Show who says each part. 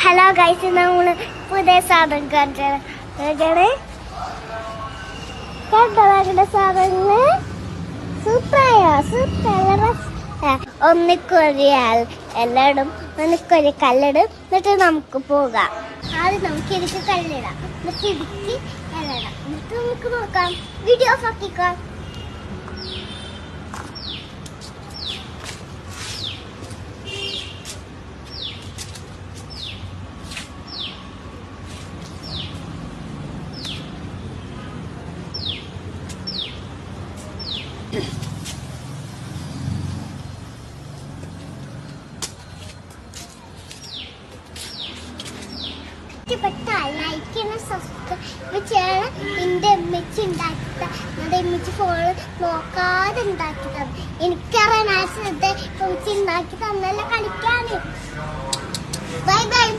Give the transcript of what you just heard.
Speaker 1: Hello guys, നമ്മള് പുതിയ സാധനം കണ്ടത് സാധനങ്ങള് സൂപ്പറായോ? സൂപ്പർ. ഒന്നിക്കൊരിയാൽ എല്ലായിടും ഒന്നിക്കൊരു കല്ലിടും, എന്നിട്ട് നമുക്ക് പോകാം. ആദ്യം നമുക്ക് ഇടുക്കി കല്ലിടാം, എന്നിട്ട് ഇടുക്കി കല്ലിടാം, എന്നിട്ട് നമുക്ക് നോക്കാം. വീഡിയോ ആക്കിക്കാം. സബ്സ്ക്രൈബ് ചെയ്യണം. എൻ്റെ അമ്മച്ചി ഉണ്ടാക്കിയ അമ്മച്ചി ഫോണ് നോക്കാതെ ഉണ്ടാക്കി തന്നെ. എനിക്കറിയാൻ അമ്മച്ചി ഉണ്ടാക്കി തന്നല്ല കളിക്കാന്. Bye bye.